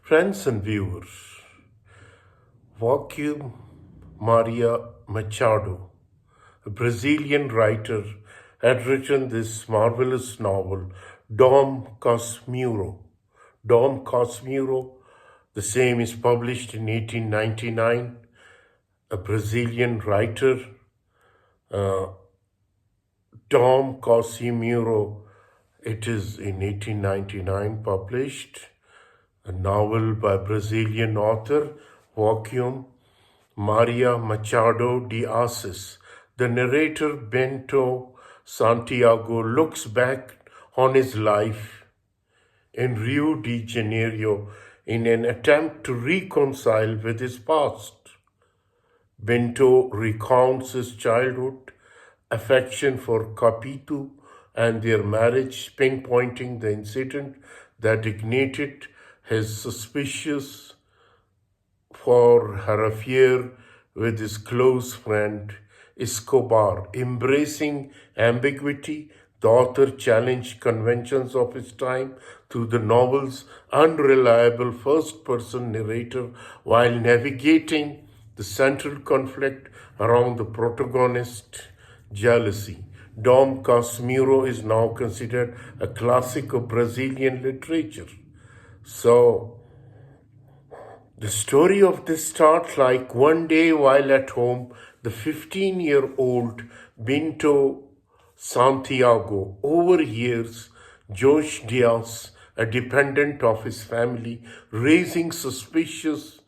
Friends and viewers, Joaquim Maria Machado, a Brazilian writer, had written this marvelous novel, Dom Casmurro. Dom Casmurro, the same is published in 1899. A Brazilian writer, Dom Casmurro, it is in 1899 published. A novel by Brazilian author Joaquim Maria Machado de Assis. The narrator Bento Santiago looks back on his life in Rio de Janeiro in an attempt to reconcile with his past. Bento recounts his childhood, affection for Capito, and their marriage, pinpointing the incident that ignited his suspicions for her affair with his close friend Escobar. Embracing ambiguity, the author challenged conventions of his time through the novel's unreliable first-person narrator while navigating the central conflict around the protagonist's jealousy. Dom Casmurro is now considered a classic of Brazilian literature. So, the story of this starts like one day while at home, the 15-year-old Bento Santiago overhears Josh Diaz, a dependent of his family, raising suspicions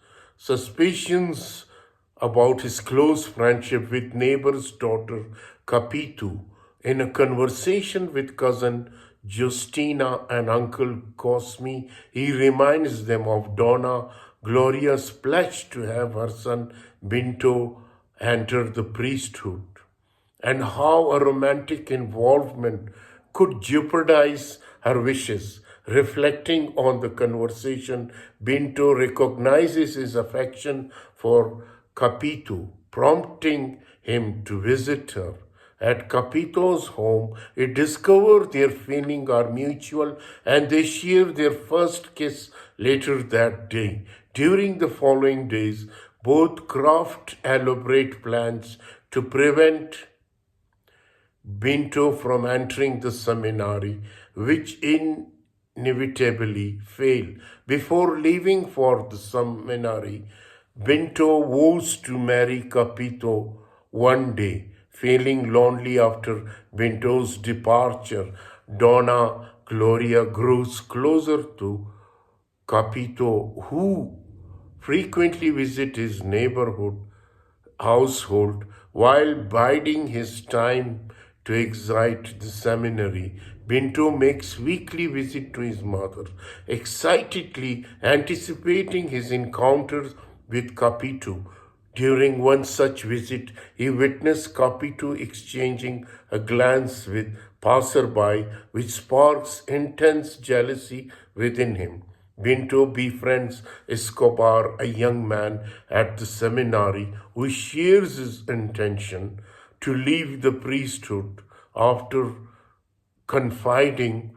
about his close friendship with neighbor's daughter Capito. In a conversation with cousin Justina and Uncle Cosme, he reminds them of Donna Gloria's pledge to have her son Bento enter the priesthood, and how a romantic involvement could jeopardize her wishes. Reflecting on the conversation, Bento recognizes his affection for Capito, prompting him to visit her. At Capito's home, he discovers their feelings are mutual and they share their first kiss later that day. During the following days, both craft elaborate plans to prevent Bento from entering the seminary, which inevitably fail. Before leaving for the seminary, Bento vows to marry Capito one day. Feeling lonely after Bento's departure, Donna Gloria grows closer to Capito, who frequently visits his household while biding his time to exit the seminary. Bento makes weekly visit to his mother, excitedly anticipating his encounters with Capito. During one such visit, he witnessed Capito exchanging a glance with passerby, which sparks intense jealousy within him. Bento befriends Escobar, a young man at the seminary, who shares his intention to leave the priesthood after confiding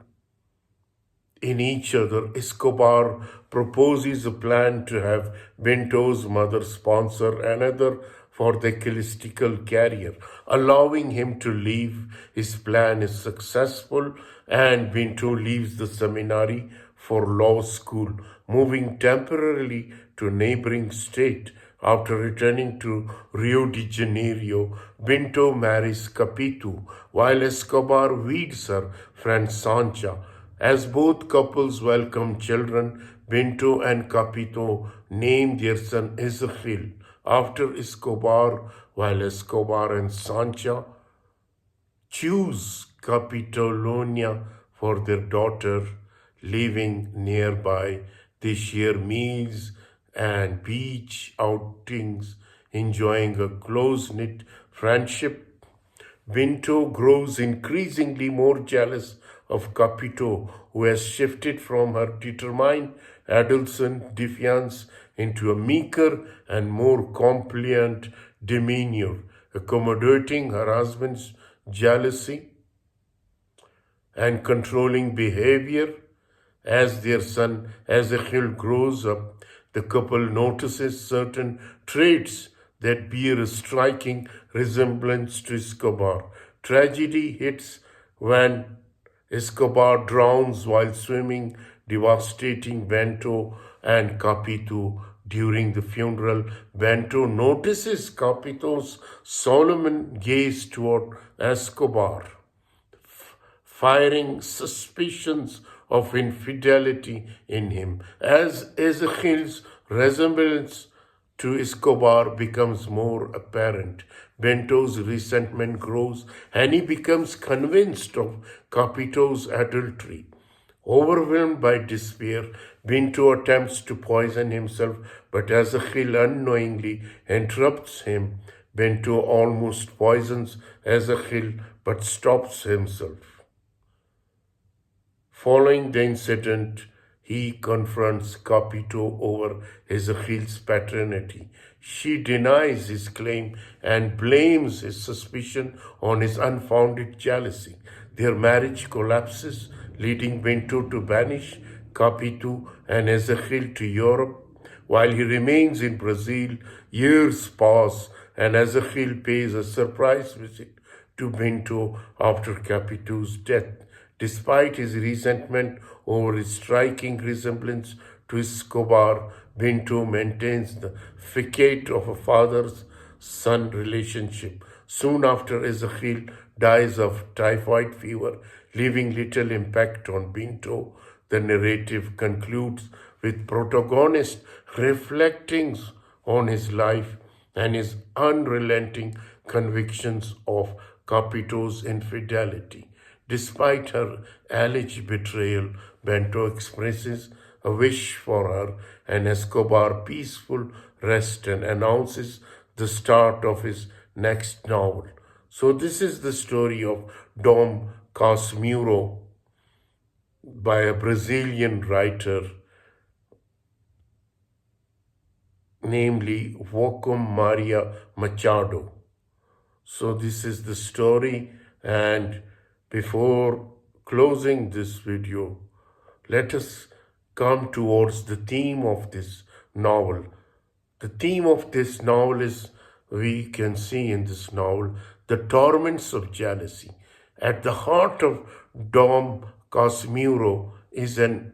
in each other. Escobar proposes a plan to have Bento's mother sponsor another for the ecclesiastical career. Allowing him to leave, his plan is successful and Bento leaves the seminary for law school, moving temporarily to a neighboring state. After returning to Rio de Janeiro, Bento marries Capito, while Escobar weeds her friend Sancha. As both couples welcome children, Bento and Capito name their son Ezequiel after Escobar, while Escobar and Sancha choose Capitolonia for their daughter. Living nearby, they share meals and beach outings, enjoying a close-knit friendship. Bento grows increasingly more jealous of Capito, who has shifted from her determined adolescent defiance into a meeker and more compliant demeanor, accommodating her husband's jealousy and controlling behavior. As their son Ezekiel grows up, the couple notices certain traits that bear a striking resemblance to Escobar. Tragedy hits when Escobar drowns while swimming, devastating Bento and Capito. During the funeral, Bento notices Capito's solemn gaze toward Escobar, firing suspicions of infidelity in him. As Ezekiel's resemblance to Escobar becomes more apparent, Bento's resentment grows and he becomes convinced of Capito's adultery. Overwhelmed by despair, Bento attempts to poison himself, but Ezekiel unknowingly interrupts him. Bento almost poisons Ezekiel but stops himself. Following the incident, he confronts Capito over Ezekiel's paternity. She denies his claim and blames his suspicion on his unfounded jealousy. Their marriage collapses, leading Bento to banish Capito and Ezekiel to Europe. While he remains in Brazil, years pass and Ezekiel pays a surprise visit to Bento after Capito's death. Despite his resentment over his striking resemblance to Escobar, Bento maintains the facade of a father-son relationship. Soon after, Ezekiel dies of typhoid fever, leaving little impact on Bento. The narrative concludes with protagonist reflecting on his life and his unrelenting convictions of Capito's infidelity. Despite her alleged betrayal, Bento expresses a wish for her and Escobar peaceful rest and announces the start of his next novel. So this is the story of Dom Casmurro by a Brazilian writer, namely Joaquim Maria Machado. So this is the story, and before closing this video, let us come towards the theme of this novel. The theme of this novel is, we can see in this novel, the torments of jealousy. At the heart of Dom Casmurro is an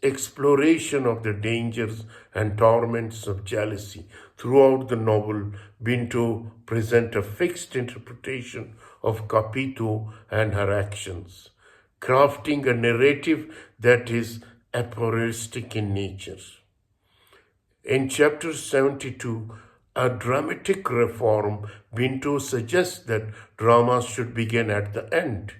exploration of the dangers and torments of jealousy. Throughout the novel, Bento presents a fixed interpretation of Capito and her actions, crafting a narrative that is aphoristic in nature. In chapter 72, a dramatic reform, Bento suggests that dramas should begin at the end,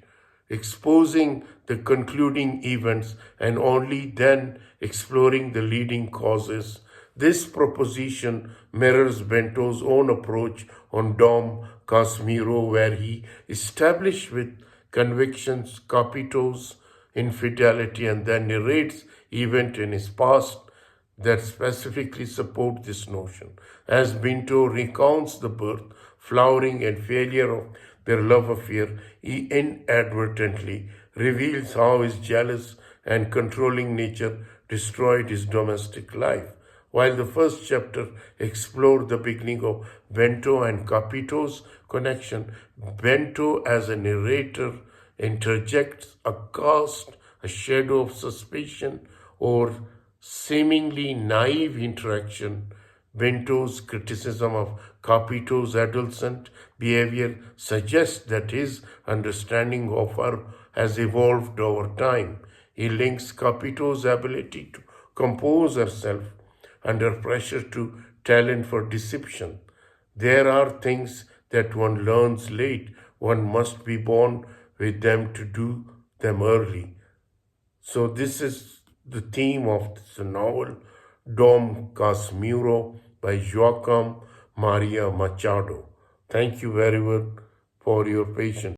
exposing the concluding events and only then exploring the leading causes. This proposition mirrors Bento's own approach on Dom Casmurro, where he established with convictions Capito's infidelity and then narrates events in his past that specifically support this notion. As Bento recounts the birth, flowering, and failure of their love affair, he inadvertently reveals how his jealous and controlling nature destroyed his domestic life. While the first chapter explored the beginning of Bento and Capito's connection, Bento as a narrator interjects a cast, a shadow of suspicion or seemingly naive interaction. Bento's criticism of Capito's adolescent behavior suggests that his understanding of her has evolved over time. He links Capito's ability to compose herself under pressure to talent for deception. There are things that one learns late. One must be born with them to do them early. So this is the theme of this novel, Dom Casmurro by Joaquim Maria Machado. Thank you very much for your patience.